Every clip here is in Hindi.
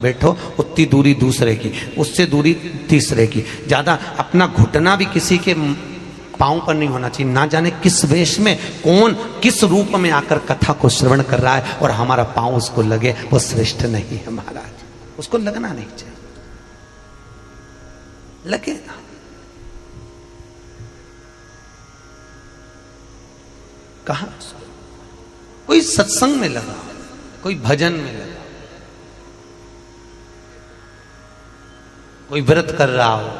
बैठो उतनी दूरी दूसरे की, उससे दूरी तीसरे की। ज्यादा अपना घुटना भी किसी के पांव पर नहीं होना चाहिए। ना जाने किस वेश में कौन किस रूप में आकर कथा को श्रवण कर रहा है और हमारा पांव उसको लगे, वो श्रेष्ठ नहीं है महाराज, उसको लगना नहीं चाहिए। लगे ना, कहा कोई सत्संग में लगा, कोई भजन में लगा, कोई व्रत कर रहा हो,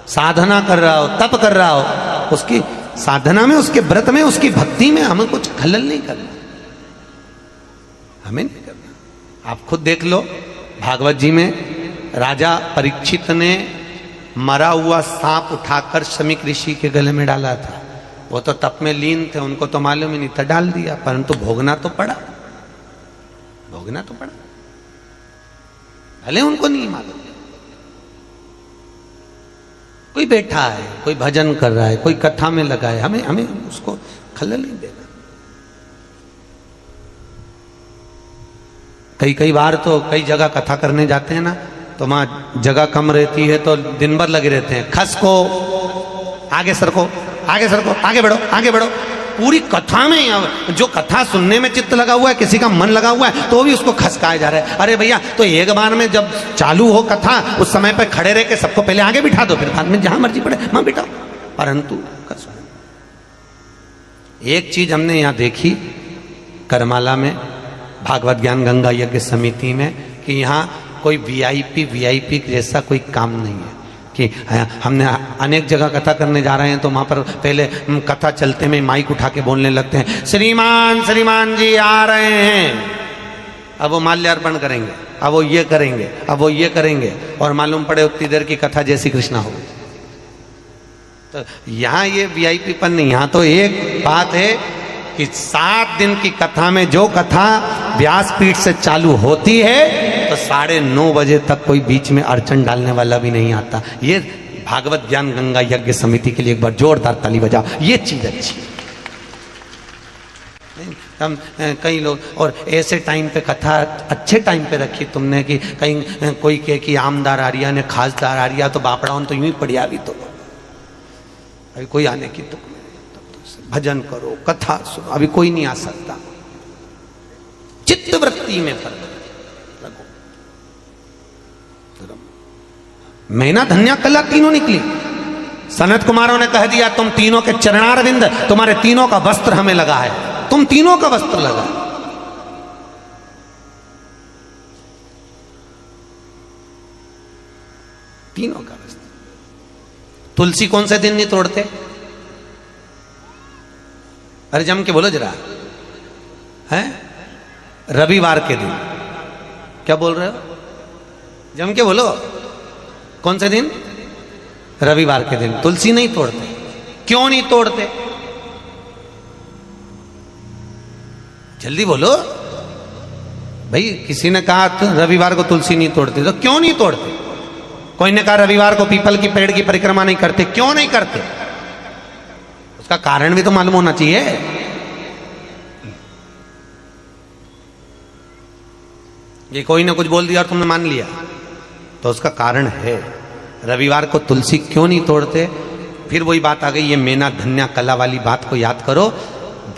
साधना कर रहा हो, तप कर रहा हो, उसकी साधना में, उसके व्रत में, उसकी भक्ति में हमें कुछ खलल नहीं करना, हमें नहीं करना। आप खुद देख लो, भागवत जी में राजा परीक्षित ने मरा हुआ सांप उठाकर शमीक ऋषि के गले में डाला था। वो तो तप में लीन थे, उनको तो मालूम ही नहीं था, डाल दिया, परंतु भोगना तो पड़ा, भोगना तो पड़ा, भले उनको नहीं मालूम। कोई बैठा है, कोई भजन कर रहा है, कोई कथा में लगा है, हमें उसको खलल नहीं देना। कई बार तो कई जगह कथा करने जाते हैं ना, तो वहां जगह कम रहती है तो दिन भर लगे रहते हैं, खस को आगे सरको, आगे सरको, आगे बढ़ो, आगे बढ़ो। पूरी कथा में, जो कथा सुनने में चित्त लगा हुआ है, किसी का मन लगा हुआ है, तो भी उसको खसकाया जा रहा है। अरे भैया, तो एक बार में जब चालू हो कथा, उस समय पे खड़े रह के सबको पहले आगे बिठा दो, फिर बाद में जहां मर्जी पड़े वहां बिठाओ। परंतु एक चीज हमने यहां देखी करमाला में, भागवत ज्ञान गंगा यज्ञ समिति में, कि यहाँ कोई वीआईपी जैसा कोई काम नहीं है। कि हमने अनेक जगह कथा करने जा रहे हैं तो वहां पर पहले कथा चलते में माइक उठा के बोलने लगते हैं, श्रीमान जी आ रहे हैं, अब वो माल्यार्पण करेंगे, अब वो ये करेंगे, अब वो ये करेंगे, और मालूम पड़े उतनी देर की कथा जय श्री कृष्णा हो। तो यहाँ ये वीआईपी पर नहीं, यहाँ तो एक बात है कि 7 दिन की कथा में जो कथा व्यासपीठ से चालू होती है तो 9:30 बजे तक कोई बीच में अड़चन डालने वाला भी नहीं आता। ये भागवत ज्ञान गंगा यज्ञ समिति के लिए एक बार जोरदार ताली बजाओ, ये चीज अच्छी। हम कई लोग, और ऐसे टाइम पे कथा अच्छे टाइम पे रखी तुमने कि कहीं कोई कहे कि आमदार आरिया ने खासदार आरिया तो बापड़ा तो यूं ही पड़िया भी, तो अभी कोई आने की तो भजन करो, कथा सुनो, अभी कोई नहीं आ सकता। चित्त वृत्ति में फर्क लगो। मैना धन्या कला तीनों निकली। सनत कुमारों ने कह दिया, तुम तीनों के चरणारविंद, तुम्हारे तीनों का वस्त्र हमें लगा है, तुम तीनों का वस्त्र लगा है। तीनों का वस्त्र। तुलसी कौन से दिन नहीं तोड़ते? अरे जम के बोलो जरा, हैं? रविवार के दिन। क्या बोल रहे हो? जम के बोलो, कौन से दिन? रविवार के दिन तुलसी नहीं तोड़ते। क्यों नहीं तोड़ते? जल्दी बोलो भाई। किसी ने कहा तो रविवार को तुलसी नहीं तोड़ते, तो क्यों नहीं तोड़ते? कोई ने कहा रविवार को पीपल की पेड़ की परिक्रमा नहीं करते, क्यों नहीं करते? का कारण भी तो मालूम होना चाहिए। ये कोई ना कुछ बोल दिया और तुमने मान लिया, तो उसका कारण है। रविवार को तुलसी क्यों नहीं तोड़ते? फिर वही बात आ गई, ये मेना धन्या कला वाली बात को याद करो।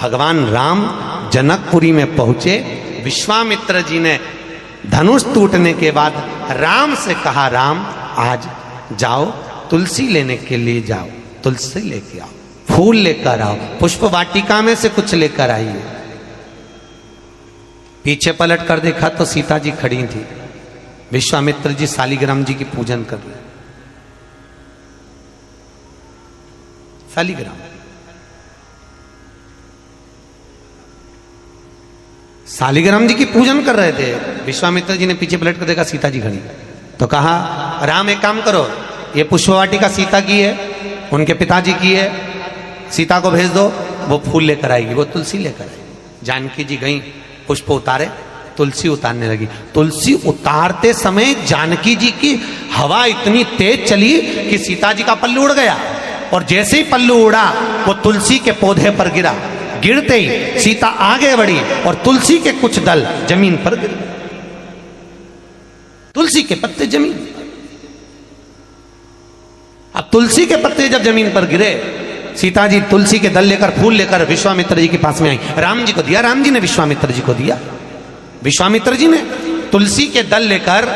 भगवान राम जनकपुरी में पहुंचे, विश्वामित्र जी ने धनुष टूटने के बाद राम से कहा, राम आज जाओ तुलसी लेने के लिए जाओ, तुलसी लेके आओ, फूल लेकर आओ, पुष्प वाटिका में से कुछ लेकर आइए। पीछे पलट कर देखा तो सीता जी खड़ी थी, विश्वामित्र जी शालिग्राम जी की पूजन कर रहे। शालिग्राम, शालिग्राम जी की पूजन कर रहे थे। विश्वामित्र जी ने पीछे पलट कर देखा, सीता जी खड़ी, तो कहा, राम एक काम करो, ये पुष्प वाटिका सीता की है, उनके पिताजी की है, सीता को भेज दो, वो फूल लेकर आएगी, वो तुलसी लेकर आएगी। जानकी जी गई, पुष्प उतारे, तुलसी उतारने लगी। तुलसी उतारते समय जानकी जी की हवा इतनी तेज चली कि सीता जी का पल्लू उड़ गया, और जैसे ही पल्लू उड़ा वो तुलसी के पौधे पर गिरा। गिरते ही सीता आगे बढ़ी और तुलसी के कुछ दल जमीन पर गिर गए। तुलसी के पत्ते जमीन पर। अब तुलसी के पत्ते जब जमीन पर गिरे, सीता जी तुलसी के दल लेकर, फूल लेकर विश्वामित्र जी के पास में आई, राम जी को दिया, राम जी ने विश्वामित्र जी को दिया। विश्वामित्र जी ने तुलसी के दल लेकर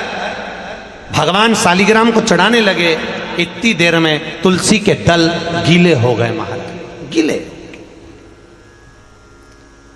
भगवान शालिग्राम को चढ़ाने लगे। इतनी देर में तुलसी के दल गीले हो गए महाराज, गीले।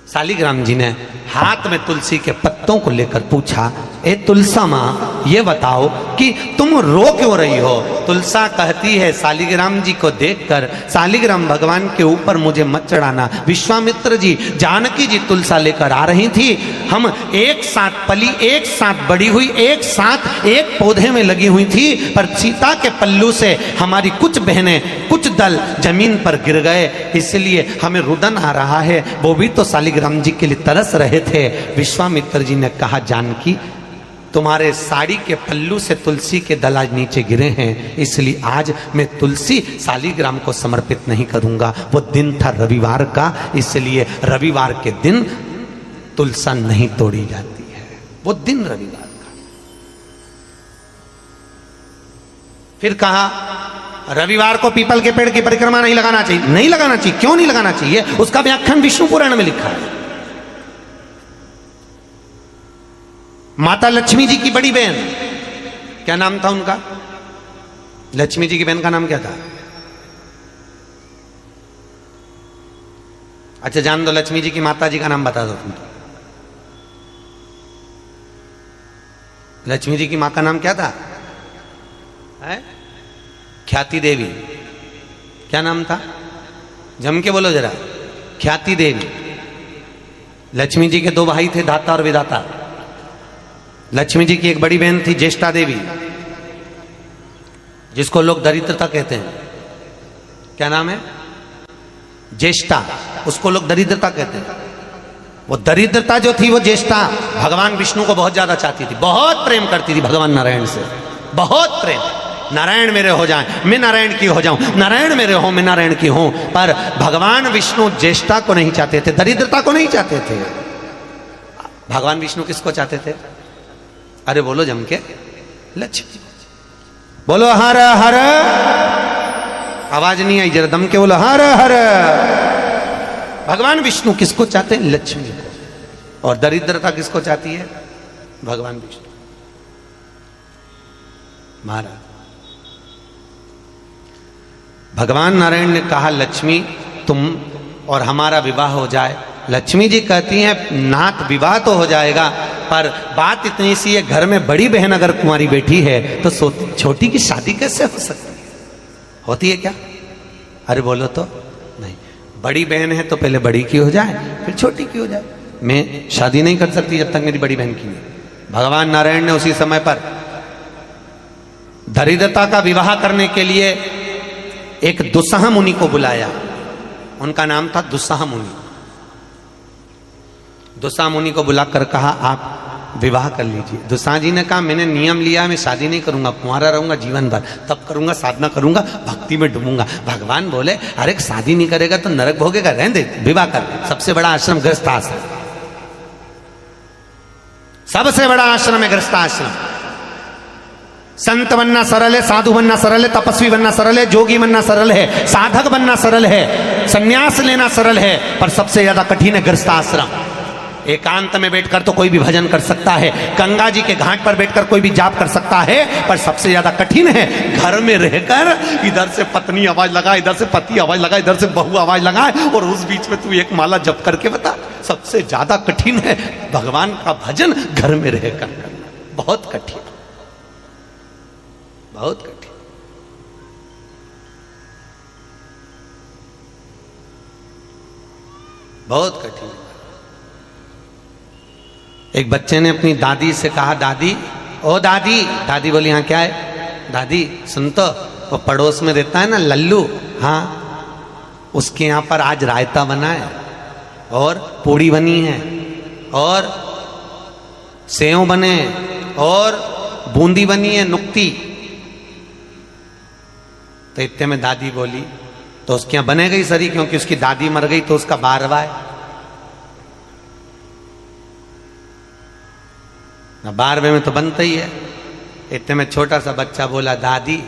शालिग्राम जी ने हाथ में तुलसी के पत्तों को लेकर पूछा, ए तुलसा माँ ये बताओ कि तुम रो क्यों रही हो? तुलसा कहती है शालिग्राम जी को देखकर, शालिग्राम भगवान के ऊपर मुझे मत चढ़ाना। विश्वामित्र जी, जानकी जी तुलसा लेकर आ रही थी, हम एक साथ पली, एक साथ बड़ी हुई, एक साथ एक पौधे में लगी हुई थी, पर सीता के पल्लू से हमारी कुछ बहनें, कुछ दल जमीन पर गिर गए, इसलिए हमें रुदन आ रहा है। वो भी तो शालिग्राम जी के लिए तरस रहे थे। विश्वामित्र जी ने कहा, जानकी तुम्हारे साड़ी के पल्लू से तुलसी के दल आज नीचे गिरे हैं, इसलिए आज मैं तुलसी शालिग्राम को समर्पित नहीं करूंगा। वो दिन था रविवार का, इसलिए रविवार के दिन तुलसा नहीं तोड़ी जाती है, वो दिन रविवार का। फिर कहा, रविवार को पीपल के पेड़ की परिक्रमा नहीं लगाना चाहिए। नहीं लगाना चाहिए, क्यों नहीं लगाना चाहिए? उसका व्याख्यान विष्णु पुराण में लिखा है। माता लक्ष्मी जी की बड़ी बहन, क्या नाम था उनका? लक्ष्मी जी की बहन का नाम क्या था? अच्छा जान दो, लक्ष्मी जी की माता जी का नाम बता दो तुम। लक्ष्मी जी की मां का नाम क्या था? है? ख्याति देवी। क्या नाम था? जम के बोलो जरा। ख्याति देवी। लक्ष्मी जी के दो भाई थे, दाता और विदाता। लक्ष्मी जी की एक बड़ी बहन थी ज्येष्ठा देवी, जिसको लोग दरिद्रता कहते हैं। क्या नाम है? ज्येष्ठा, उसको लोग दरिद्रता कहते हैं। वो दरिद्रता जो थी, वो ज्येष्ठा भगवान विष्णु को बहुत ज्यादा चाहती थी, बहुत प्रेम करती थी भगवान नारायण से, बहुत प्रेम। नारायण मेरे हो जाएं, मैं नारायण की हो जाऊं, नारायण मेरे हो, मैं नारायण की हूं। पर भगवान विष्णु ज्येष्ठा को नहीं चाहते थे, दरिद्रता को नहीं चाहते थे। भगवान विष्णु किसको चाहते थे? अरे बोलो जम के, लक्ष्मी। बोलो हर हर। आवाज नहीं आई, जरा दम के बोलो हर हर। भगवान विष्णु किसको चाहते हैं? लक्ष्मी को। और दरिद्रता किसको चाहती है? भगवान विष्णु। महाराज भगवान नारायण ने कहा, लक्ष्मी तुम और हमारा विवाह हो जाए। लक्ष्मी जी कहती हैं, नाथ विवाह तो हो जाएगा, पर बात इतनी सी है, घर में बड़ी बहन अगर कुंवारी बैठी है तो छोटी की शादी कैसे हो सकती है? होती है क्या? अरे बोलो तो। नहीं, बड़ी बहन है तो पहले बड़ी की हो जाए, फिर छोटी की हो जाए। मैं शादी नहीं कर सकती जब तक मेरी बड़ी बहन की नहीं। भगवान नारायण ने उसी समय पर दरिद्रता का विवाह करने के लिए एक दुस्साह मुनि को बुलाया। उनका नाम था दुस्साह मुनि। दुस्साह मुनि को बुलाकर कहा, आप विवाह कर लीजिए। दुस्साह जी ने कहा, मैंने नियम लिया, मैं शादी नहीं करूंगा, कुंवारा रहूंगा जीवन भर, तब करूंगा, साधना करूंगा, भक्ति में डूबूंगा। भगवान बोले, अरे शादी नहीं करेगा तो नरक भोगेगा, रहने दे, विवाह कर। सबसे बड़ा आश्रम गृहस्थ आश्रम, सबसे बड़ा आश्रम है गृहस्थ आश्रम। संत बनना सरल है, साधु बनना सरल है, तपस्वी बनना सरल है, जोगी बनना सरल है, साधक बनना सरल है, संन्यास लेना सरल है, पर सबसे ज्यादा कठिन है गृहस्थ आश्रम। एकांत में बैठकर तो कोई भी भजन कर सकता है, गंगा जी के घाट पर बैठकर कोई भी जाप कर सकता है, पर सबसे ज्यादा कठिन है घर में रहकर इधर से पत्नी आवाज लगाए, इधर से पति आवाज लगाए, इधर से बहू आवाज लगाए, और उस बीच में तू एक माला जप करके बता। सबसे ज्यादा कठिन है भगवान का भजन घर में रहकर करना। बहुत कठिन, बहुत कठिन। बहुत कठिन। एक बच्चे ने अपनी दादी से कहा, दादी, ओ दादी। दादी बोली, हाँ क्या है? दादी सुन तो, वो पड़ोस में रहता है ना लल्लू, हाँ, उसके यहाँ पर आज रायता बना है, और पूड़ी बनी है, और सेव बने, और बूंदी बनी है, नुक्ती। तो इतने में दादी बोली, तो उसके यहाँ बनेगा ही सरी, क्योंकि उसकी दादी मर गई तो उसका 12वां है ना, 12वें में तो बनता ही है। इतने में छोटा सा बच्चा बोला, दादी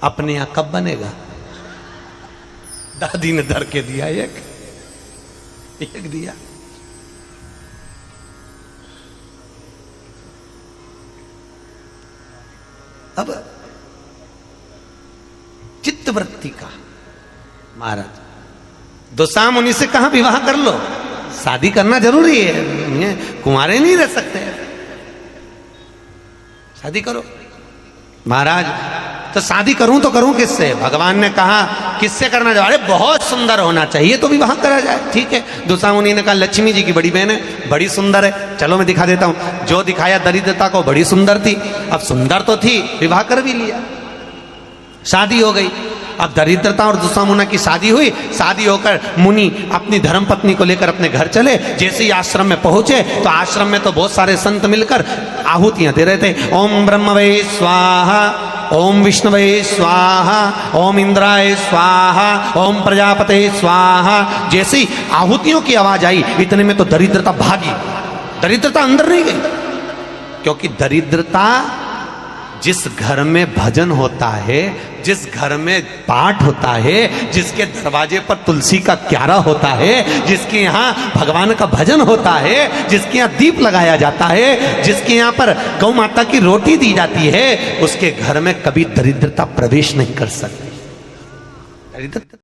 अपने यहां कब बनेगा? दादी ने धर के दिया, एक दिया। अब चित्तवृत्ति का महाराज दुसा मुनि से कहा विवाह कर लो, शादी करना जरूरी है, कुंवारे नहीं रह सकते, शादी करो। महाराज तो शादी करूं तो करूं किससे? भगवान ने कहा किससे करना चाहिए? अरे बहुत सुंदर होना चाहिए तो विवाह करा जाए। ठीक है, दुसा मुनि ने कहा लक्ष्मी जी की बड़ी बहन है, बड़ी सुंदर है, चलो मैं दिखा देता हूं। जो दिखाया दरिद्रता को, बड़ी सुंदर थी। अब सुंदर तो थी, विवाह कर भी लिया, शादी हो गई। अब दरिद्रता और दुसा मुनि की शादी हुई। शादी होकर मुनि अपनी धर्म पत्नी को लेकर अपने घर चले। जैसे ही आश्रम में पहुंचे तो आश्रम में तो बहुत सारे संत मिलकर आहुतियां दे रहे थे। ओम ब्रह्मवे स्वाहा, ओम विष्णुवे स्वाहा, ओम इंद्राय स्वाहा, ओम प्रजापते स्वाहा। जैसे ही आहुतियों की आवाज आई इतने में तो दरिद्रता भागी। दरिद्रता अंदर नहीं गई, क्योंकि दरिद्रता जिस घर में भजन होता है, जिस घर में पाठ होता है, जिसके दरवाजे पर तुलसी का क्यारा होता है, जिसके यहाँ भगवान का भजन होता है, जिसके यहाँ दीप लगाया जाता है, जिसके यहाँ पर गौ माता की रोटी दी जाती है, उसके घर में कभी दरिद्रता प्रवेश नहीं कर सकती। दरिद्रता